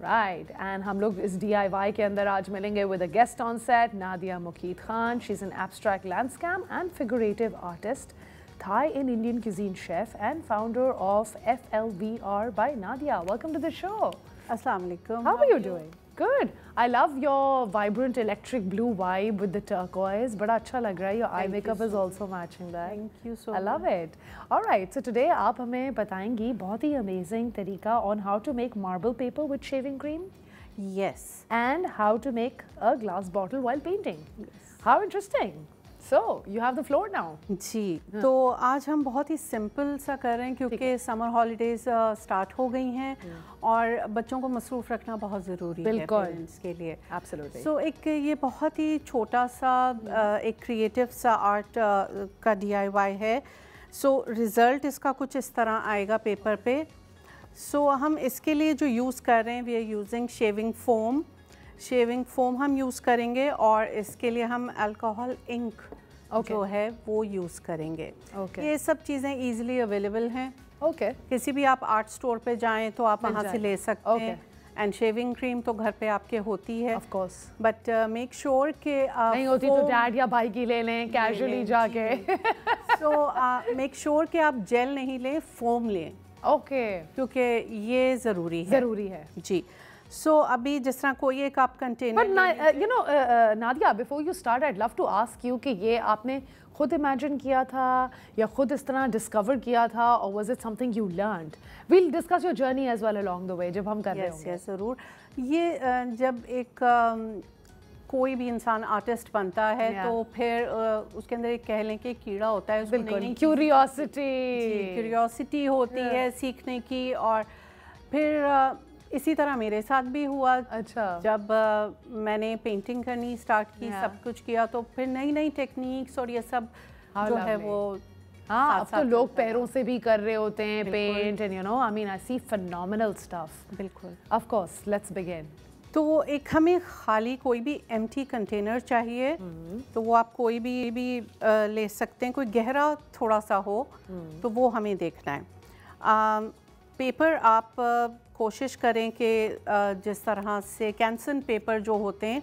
Right and हम लोग इस DIY के अंदर आज मिलेंगे with a guest on set Nadia Muqeed Khan. She is an abstract landscape and figurative artist, Thai and Indian cuisine chef and founder of FLVR by Nadia. Welcome to the show. Assalamu alaikum. How are you doing? Good. I love your vibrant electric blue vibe with the turquoise. Bada acha lag raha hai. Your eye makeup is also matching that. Thank you so much. I love it. All right. So today आप हमें बताएंगी बहुत ही amazing तरीका on how to make marble paper with shaving cream. Yes. And how to make a glass bottle while painting. Yes. How interesting. So, you have the floor now. जी, तो आज हम बहुत ही simple सा कर रहे हैं क्योंकि समर हॉलीडेज स्टार्ट हो गई हैं और बच्चों को मसरूफ़ रखना बहुत ज़रूरी है पेरेंट्स के लिए. Absolutely. So, एक ये बहुत ही छोटा सा एक क्रिएटिव सा आर्ट का DIY है. So, रिज़ल्ट इसका कुछ इस तरह आएगा पेपर पे. So, हम इसके लिए जो यूज़ कर रहे हैं we are using shaving foam हम यूज़ करेंगे और इसके लिए हम अल्कोहल इंक जो है वो यूज़ करेंगे. ये सब चीज़ें इजीली अवेलेबल हैं. किसी भी आप आर्ट स्टोर पे जाएं तो आप वहाँ से ले सकते हैं. एंड शेविंग क्रीम तो घर पे आपके होती है, of course, but make sure कि नहीं होती तो डैड या भाई की ले लें कैजुअली जाके. सो मेक श्योर कि आप जेल नहीं लें, फोम लें. क्योंकि ये ज़रूरी है जी. So, अभी जिस तरह कोई एक आप container. But you know, Nadia, before you start, I'd love to ask you कि ये आपने खुद इमेजिन किया था या खुद इस तरह डिस्कवर किया था, or was it something you learned? We'll discuss your journey as well along the way जब हम कर रहे होंगे. Yes, ज़रूर. ये जब एक कोई भी इंसान आर्टिस्ट बनता है तो फिर उसके अंदर एक कह लें कि कीड़ा होता है, उसको क्यूरियोसिटी होती है सीखने की. और फिर इसी तरह मेरे साथ भी हुआ. अच्छा. जब मैंने पेंटिंग करनी स्टार्ट की, सब कुछ किया, तो फिर नई नई टेक्निक्स और ये सब जो है वो. हाँ, अब तो लोग पैरों से भी कर रहे होते हैं paint and you know I mean I see phenomenal stuff. बिल्कुल. Of course, let's begin. तो एक हमें खाली कोई भी एम्प्टी कंटेनर चाहिए. तो वो आप कोई भी ले सकते हैं, कोई गहरा थोड़ा सा हो तो वो हमें देखना है. पेपर आप कोशिश करें कि जिस तरह से कैंसन पेपर जो होते हैं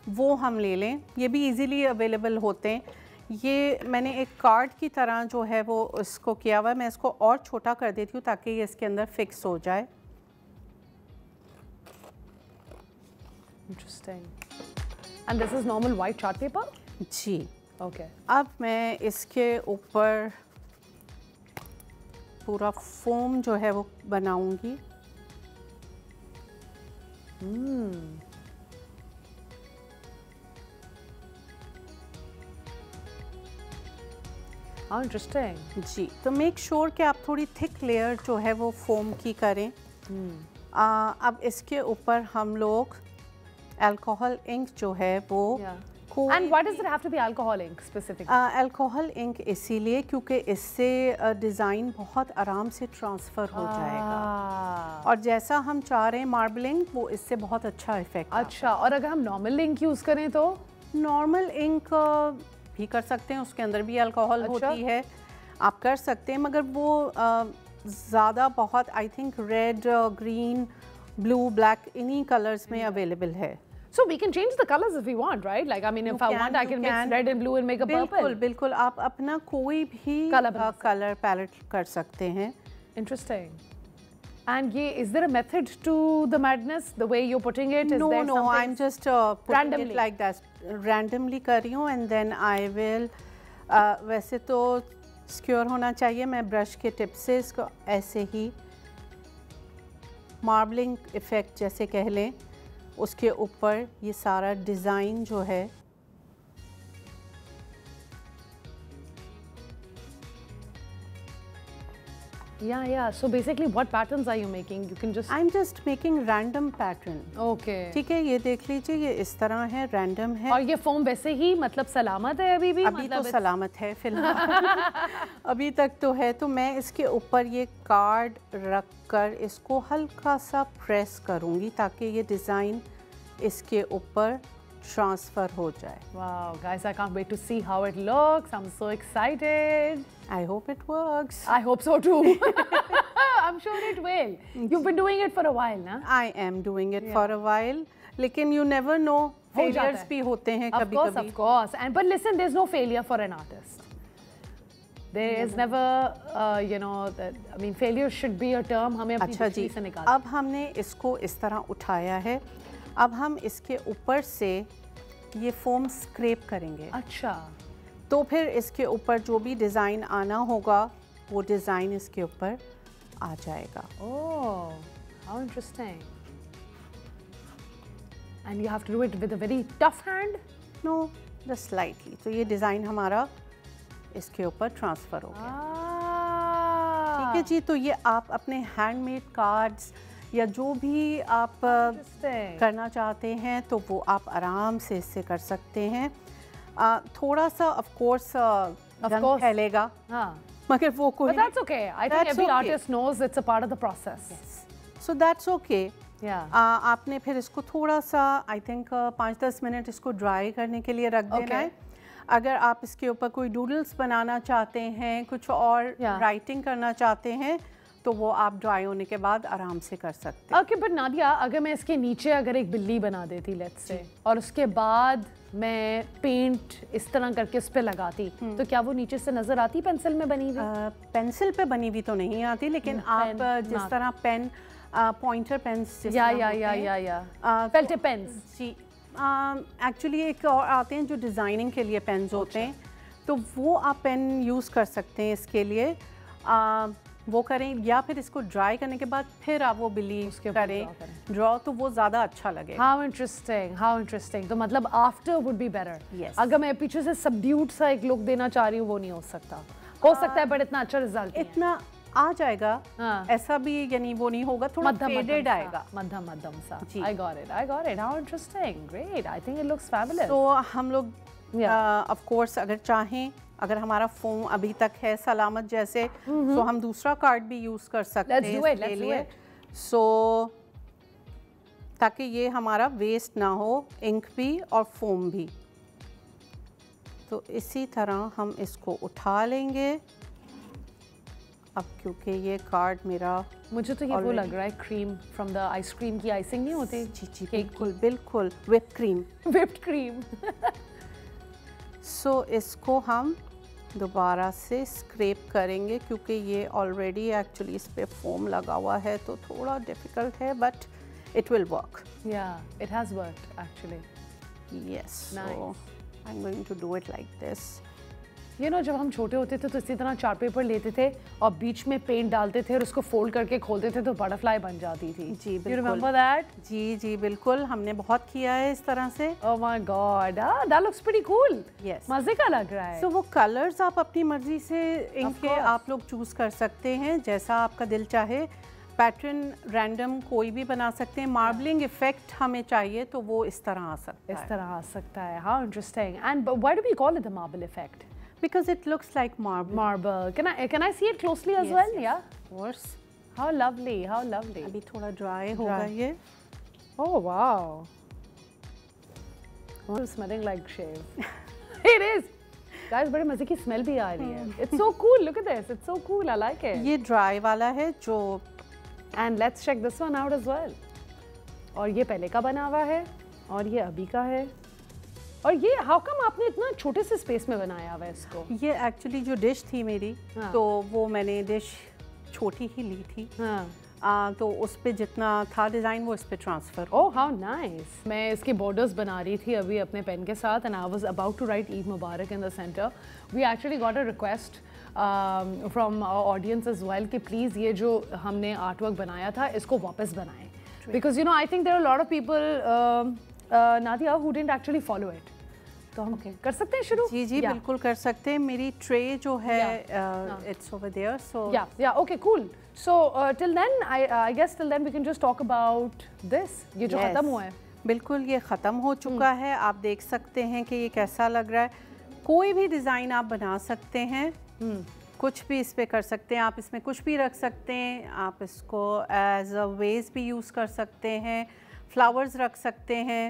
वो हम ले लें. ये भी इजीली अवेलेबल होते हैं. ये मैंने एक कार्ड की तरह जो है वो इसको किया हुआ है. मैं इसको और छोटा कर देती हूँ ताकि ये इसके अंदर फिक्स हो जाए. Interesting. And this is normal white chart paper? Ji. Okay. अब मैं इसके ऊपर पूरा फोम जो है वो बनाऊंगी. How interesting. जी. तो मेक श्योर कि आप थोड़ी थिक लेयर जो है वो फोम की करें. अब इसके ऊपर हम लोग अल्कोहल इंक जो है वो. And why does it have to be alcohol ink specifically? Alcohol ink इसीलिए क्योंकि इससे डिज़ाइन बहुत आराम से ट्रांसफ़र हो जाएगा. और जैसा हम चाह रहे हैं मार्बलिंग, वो इससे बहुत अच्छा इफेक्ट. अच्छा. और अगर हम नॉर्मल इंक यूज़ करें तो? नॉर्मल इंक भी कर सकते हैं, उसके अंदर भी अल्कोहल होती है, आप कर सकते हैं. मगर वो ज़्यादा बहुत I think red, green, blue, black इन्हीं कलर्स में अवेलेबल है. So we can change the colors if we want, right? Like I mean, if I want, I can mix red and blue and make a purple. बिल्कुल. आप अपना कोई भी colour palette कर सकते हैं. Interesting. And is there a method to the madness? The way you're putting it? Is there no. I'm just putting it like that. Randomly कर रही हूँ and then I will. वैसे तो सिक्योर होना चाहिए. मैं ब्रश के टिप से इसको ऐसे ही मार्बलिंग इफेक्ट जैसे कह लें, उसके ऊपर ये सारा डिज़ाइन जो है Yeah. So basically, what patterns are you making? You can just. I'm just making random pattern. Okay. ठीक है, ये देख लीजिए, ये इस तरह है, रैंडम है. और ये फोम वैसे ही मतलब सलामत है अभी भी? अभी तो सलामत है फिलहाल. अभी तक तो है. तो मैं इसके ऊपर ये कार्ड रख कर इसको हल्का सा प्रेस करूँगी ताकि ये डिज़ाइन इसके ऊपर ट्रांसफर हो जाए. Wow, guys, I can't wait to see how it looks. I'm so excited. I hope it works. I hope so too. I'm sure it will. You've been doing it for a while, ना? I am doing it for a while. लेकिन you never know, failures भी होते हैं कभी-कभी. Of course. And but listen, there's no failure for an artist. There is never, you know, I mean, failure should be a term. हमें अपनी दृष्टि से निकालना. अब हमने इसको इस तरह उठाया है. अब हम इसके ऊपर से ये फोम स्क्रैप करेंगे. अच्छा. तो फिर इसके ऊपर जो भी डिज़ाइन आना होगा वो डिज़ाइन इसके ऊपर आ जाएगा. Oh, how interesting. And you have to do it with a very tough hand? No, just slightly. तो ये डिज़ाइन हमारा इसके ऊपर ट्रांसफ़र हो गया. ठीक है जी. तो ये आप अपने हैंडमेड कार्ड्स या जो भी आप करना चाहते हैं तो वो आप आराम से इससे कर सकते हैं. थोड़ा सा ऑफ कोर्स रंग फैलेगा, मगर वो कोई. But that's okay. I think every artist knows it's a part of the process. So that's okay. Yeah. आपने फिर इसको थोड़ा सा आई थिंक 5-10 मिनट इसको ड्राई करने के लिए रख देना है. अगर आप इसके ऊपर कोई डूडल्स बनाना चाहते हैं, कुछ और राइटिंग करना चाहते हैं तो वो आप ड्राई होने के बाद आराम से कर सकते हैं. ओके, बट नादिया, अगर मैं इसके नीचे अगर एक बिल्ली बना देती लेट्स से, और उसके बाद मैं पेंट इस तरह करके उस पर लगाती, तो क्या वो नीचे से नजर आती पेंसिल में बनी हुई? पेंसिल पे बनी हुई तो नहीं आती, लेकिन आप जिस तरह पेन पॉइंटर पेन्स फेल्टे पेन्स जी एक्चुअली एक और आते हैं जो डिज़ाइनिंग के लिए पेन्स होते हैं, तो वो आप पेन यूज़ कर सकते हैं इसके लिए. वो करें या फिर इसको ड्राई करने के बाद फिर आप वो बिल्ली करें ड्रॉ, तो वो ज़्यादा अच्छा लगेगा. How interesting, how interesting. तो मतलब आफ्टर वुड बी बेटर. अगर मैं पीछे से सबड्यूड सा एक लुक देना चाह रही हूँ वो नहीं हो सकता. हो सकता है बट इतना अच्छा रिजल्ट इतना आ जाएगा. ऐसा भी यानी वो नहीं होगा, थोड़ा फेडेड आएगा, मध्यम सा. I got it. How interesting. Great. I think it looks fabulous. तो हम लोग ऑफ कोर्स अगर चाहें, अगर हमारा फोम अभी तक है सलामत जैसे, तो हम दूसरा कार्ड भी यूज कर सकते हैं इसके लिए. सो ताकि ये हमारा वेस्ट ना हो, इंक भी और फोम भी. तो इसी तरह हम इसको उठा लेंगे. अब क्योंकि ये कार्ड मेरा, मुझे तो ये वो लग रहा है क्रीम फ्रॉम द आइसक्रीम की आइसिंग नहीं होती? जी बिल्कुल बिल्कुल, व्हिप्ड क्रीम. सो इसको हम दोबारा से स्क्रैप करेंगे क्योंकि ये ऑलरेडी एक्चुअली इस पे फोम लगा हुआ है, तो थोड़ा डिफिकल्ट है but it will work. It has worked actually. Yes, so I am going to do it like this. You know, जब हम छोटे होते थे तो इसी तरह चार्ट पेपर लेते थे और बीच में पेंट डालते थे और उसको फोल्ड करके खोलते थे तो बटरफ्लाई बन जाती थी. जी बिल्कुल. You remember that? जी बिल्कुल, हमने बहुत किया है इस तरह से. Oh my God, that looks pretty cool. Yes. मजे का लग रहा है. So वो कलर्स आप अपनी मर्जी से इनके आप लोग चूज कर सकते हैं जैसा आपका दिल चाहे. पैटर्न रैंडम कोई भी बना सकते हैं. मार्बलिंग इफेक्ट हमें चाहिए तो वो इस तरह आ सकता है. How interesting. And why do we call it the marble effect? Because it looks like marble. Can I see it closely as well? Yeah, of course. How lovely. अभी थोड़ा ड्राई होगा ये. Oh wow. It's smelling like shave. It is. Guys, बड़े मजे की smell भी आ रही है. It's so cool. Look at this. It's so cool. I like it. ये ड्राई वाला है जो. And let's check this one out as well. और ये पहले का बना हुआ है और ये अभी का है. और ये हाउ कम आपने इतना छोटे से स्पेस में बनाया हुआ है इसको? ये एक्चुअली जो डिश थी मेरी, तो वो मैंने डिश छोटी ही ली थी. तो उस पे जितना था डिज़ाइन वो इस पे ट्रांसफ़र. Oh how nice. मैं इसके बॉर्डर्स बना रही थी अभी अपने पेन के साथ and I was about to write Eid Mubarak in the centre. We actually got a request from audience as well कि प्लीज़ ये जो हमने आर्ट वर्क बनाया था इसको वापस बनाएं. Because you know I think there are lot of people नादिया who didn't actually follow it. तो हम कर सकते हैं शुरू? जी बिल्कुल कर सकते हैं. मेरी ट्रे जो है it's over there. So yeah okay cool. So till then I guess till then we can just talk about this. ये जो खत्म हुआ है. बिल्कुल ये ख़त्म हो चुका है. आप देख सकते हैं कि ये कैसा लग रहा है. कोई भी डिज़ाइन आप बना सकते हैं. कुछ भी इस पे कर सकते हैं. आप इसमें कुछ भी रख सकते हैं. आप इसको एज अ वेज भी यूज़ कर सकते हैं. फ्लावर्स रख सकते हैं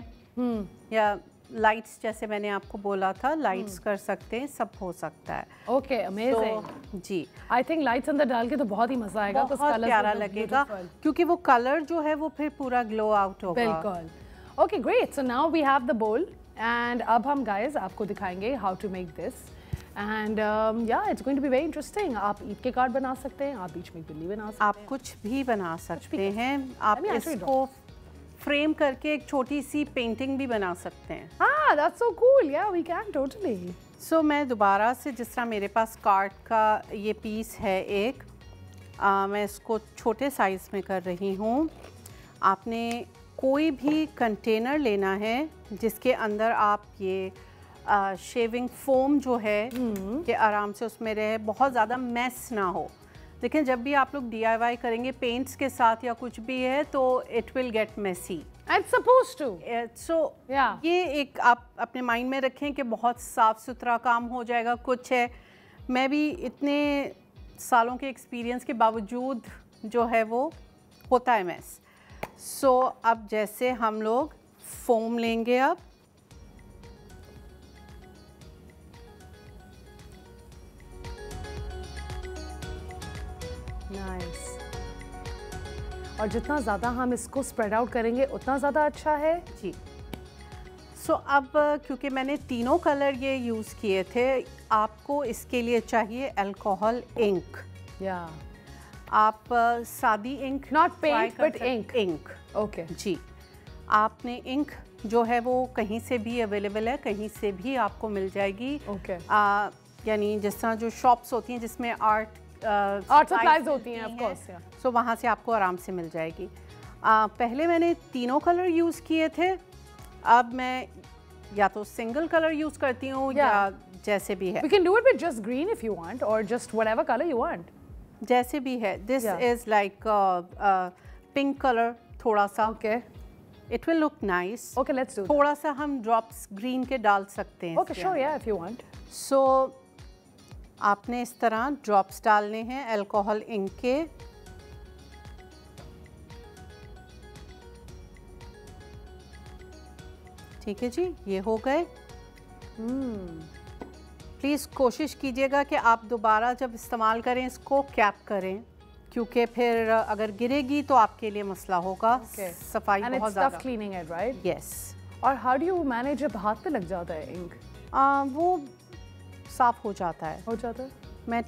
या लाइट्स जैसे मैंने आपको बोला था, लाइट्स कर सकते हैं, सब हो सकता है। Okay, amazing. तो जी, आई थिंक लाइट्स अंदर डाल के तो बहुत ही मजा आएगा, बहुत प्यारा लगेगा क्योंकि वो कलर जो है वो फिर पूरा ग्लो आउट होगा। बिल्कुल। Okay, great. So now we have the bowl and अब हम गाइस आपको दिखाएंगे how to make this and yeah it's going to be very interesting. आप ईद के कार्ड बना सकते हैं, आप बीच में बिल्ली बना सकते हैं, आप कुछ भी बना सकते हैं। आप इसको फ्रेम करके एक छोटी सी पेंटिंग भी बना सकते हैं। हाँ, दैट्स सो कूल। या वी कैन टोटली। सो मैं दोबारा से, जिस तरह मेरे पास कार्ड का ये पीस है एक, मैं इसको छोटे साइज़ में कर रही हूँ। आपने कोई भी कंटेनर लेना है जिसके अंदर आप ये शेविंग फोम जो है कि आराम से उसमें रहे, बहुत ज़्यादा मैस ना हो। लेकिन जब भी आप लोग DIY करेंगे पेंट्स के साथ या कुछ भी है तो it will get messy. It's supposed to. सो ये एक आप अपने माइंड में रखें कि बहुत साफ़ सुथरा काम हो जाएगा। कुछ है, मैं भी इतने सालों के एक्सपीरियंस के बावजूद जो है वो होता है मैस। सो अब जैसे हम लोग फोम लेंगे, अब नाइस। और जितना ज़्यादा हम इसको स्प्रेड आउट करेंगे उतना ज़्यादा अच्छा है जी। सो अब क्योंकि मैंने तीनों कलर ये यूज़ किए थे, आपको इसके लिए चाहिए अल्कोहल इंक। या आप सादी ink, not paint but ink. Ink, okay ji. आपने इंक जो है वो कहीं से भी अवेलेबल है, कहीं से भी आपको मिल जाएगी। ओके। यानी जिस तरह जो शॉप्स होती हैं जिसमें आर्ट सप्लाइज होती हैं, ऑफ कोर्स। सो वहाँ से आपको आराम से मिल जाएगी। पहले मैंने तीनों कलर यूज़ किए थे, अब मैं या तो सिंगल कलर यूज़ करती हूँ या जैसे भी है। We can do it with just green if you want or just whatever color you want. जैसे भी है। This is like pink colour थोड़ा सा। Okay. It will look nice. Okay, let's do that. थोड़ा सा हम ड्रॉप्स ग्रीन के डाल सकते हैं। Okay, sure, yeah, if you want. सो आपने इस तरह ड्रॉप्स डालने हैं अल्कोहल इंक के। ठीक है जी, ये हो गए। प्लीज़ कोशिश कीजिएगा कि आप दोबारा जब इस्तेमाल करें इसको कैप करें, क्योंकि फिर अगर गिरेगी तो आपके लिए मसला होगा। सफाई And बहुत it's tough ज़्यादा। cleaning it, right? यस। और how do you manage जब हाथ पे लग जाता है इंक? वो साफ़ हो जाता है। हो जाता है? मैं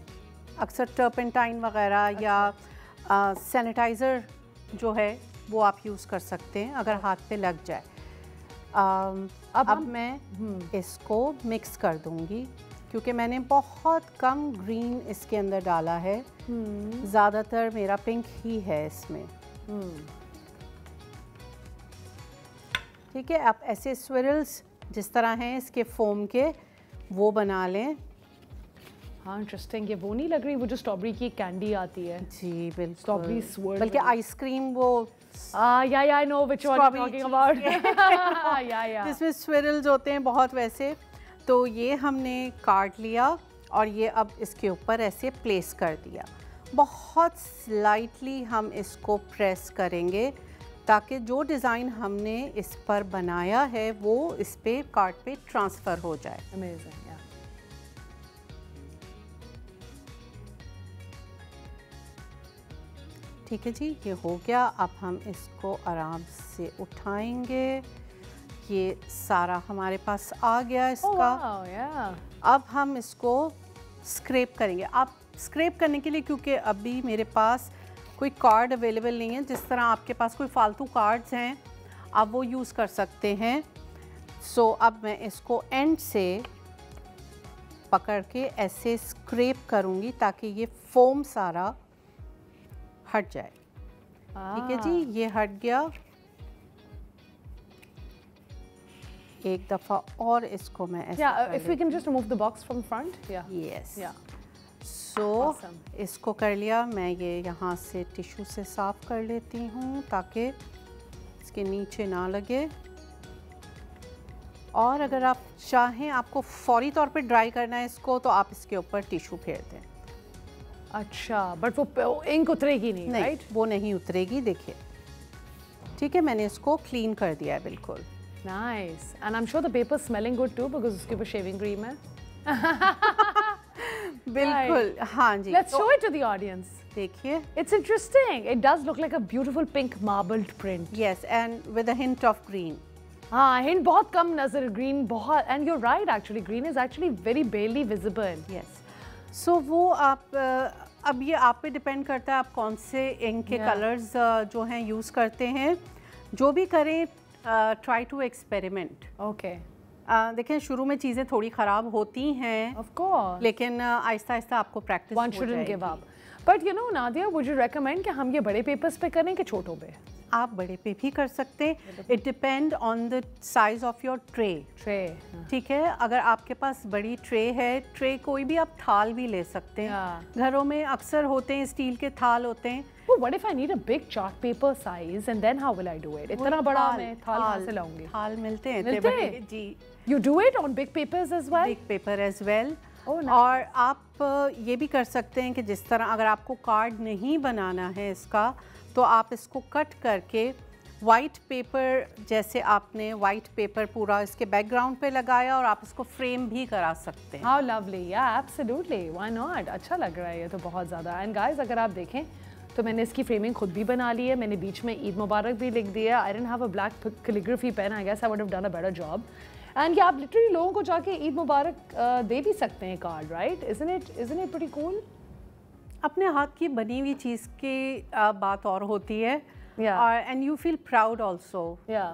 अक्सर टर्पेंटाइन वगैरह या सैनिटाइज़र जो है वो आप यूज़ कर सकते हैं अगर हाथ पे लग जाए। अब मैं इसको मिक्स कर दूंगी क्योंकि मैंने बहुत कम ग्रीन इसके अंदर डाला है, ज़्यादातर मेरा पिंक ही है इसमें। ठीक है, आप ऐसे स्विरल्स जिस तरह हैं इसके फोम के वो बना लें। हाँ, इंटरेस्टिंग। ये वो नहीं लग रही वो जो स्ट्रॉबेरी की कैंडी आती है? जी बिल्कुल, स्ट्रॉबेरी स्वर्ल, बल्कि आइसक्रीम वो yeah, I know which one you're talking about. yeah. जिसमें स्विरल्स होते हैं बहुत वैसे। तो ये हमने काट लिया और ये अब इसके ऊपर ऐसे प्लेस कर दिया। बहुत स्लाइटली हम इसको प्रेस करेंगे ताकि जो डिज़ाइन हमने इस पर बनाया है वो इस पे कार्ड पे ट्रांसफ़र हो जाए। Amazing, yeah. ठीक है जी, ये हो गया। अब हम इसको आराम से उठाएंगे। ये सारा हमारे पास आ गया इसका। Oh, wow, yeah. अब हम इसको स्क्रैप करेंगे। आप स्क्रैप करने के लिए, क्योंकि अभी मेरे पास कोई कार्ड अवेलेबल नहीं है, जिस तरह आपके पास कोई फालतू कार्ड्स हैं आप वो यूज़ कर सकते हैं। सो अब मैं इसको एंड से पकड़ के ऐसे स्क्रैप करूँगी ताकि ये फोम सारा हट जाए। ठीक है जी, ये हट गया। एक दफ़ा और इसको मैं ऐसे if we can just remove the box from front. Yes. Yeah. So Awesome. इसको कर लिया। मैं ये यहाँ से टिश्यू से साफ़ कर लेती हूँ ताकि इसके नीचे ना लगे। और अगर आप चाहें आपको फौरी तौर पे ड्राई करना है इसको तो आप इसके ऊपर टिश्यू फेर दें। अच्छा, बट वो इंक उतरेगी नहीं, राइट? वो नहीं उतरेगी। देखिए, ठीक है, मैंने इसको क्लीन कर दिया है बिल्कुल। Nice. And I'm sure the paper's smelling good too because उसके ऊपर shaving cream है. बिल्कुल, हाँ जी. Let's show it to the audience. देखिए. It's interesting. It does look like a beautiful pink marbled print. Yes, and with a hint of green. हाँ, hint बहुत कम नजर, green बहुत, and you're right actually, green is actually very barely visible. Yes. So वो आप अब ये आप पे डिपेंड करता है आप कौन से इंक के कलर्स जो हैं यूज़ करते हैं. जो भी करें, ट्राई टू एक्सपेरिमेंट. ओके. देखें शुरू में चीज़ें थोड़ी ख़राब होती हैं, ऑफ कोर्स, लेकिन आहिस्ता आहिस्ता आपको प्रैक्टिस हो जाएगी. One shouldn't give up. But you know Nadia, would you recommend कि हम ये बड़े पेपर्स पे करें कि छोटों पे? आप बड़े पे भी कर सकते हैं. It depend on the size of your tray. ठीक है, अगर आपके पास बड़ी ट्रे है, ट्रे कोई भी आप थाल भी ले सकते हैं. घरों में अक्सर होते हैं, स्टील के थाल होते हैं. Well, what if I need a big chart paper size and then how will I do it? इतना बड़ा मैं थाल कहाँ से लाऊंगी? थाल मिलते हैं इतने बड़े. जी. You do it on big papers as well? Big paper as well. Oh, nice. और आप ये भी कर सकते हैं कि जिस तरह अगर आपको कार्ड नहीं बनाना है इसका, तो आप इसको कट करके वाइट पेपर, जैसे आपने वाइट पेपर पूरा इसके बैकग्राउंड पे लगाया और आप इसको फ्रेम भी करा सकते हैं. How lovely, yeah, absolutely, why not? अच्छा लग रहा है ये तो बहुत ज़्यादा. And guys, अगर आप देखें तो मैंने इसकी फ्रेमिंग खुद भी बना ली है. मैंने बीच में ईद मुबारक भी लिख दिया. I didn't have a black calligraphy pen. I guess I would have done a better job. And आप लिटरली लोगों को जाके ईद मुबारक दे भी सकते हैं card, right? Isn't it pretty cool? अपने हाथ की बनी हुई चीज़ की बात और होती है. Yeah. And you feel proud also. Yeah.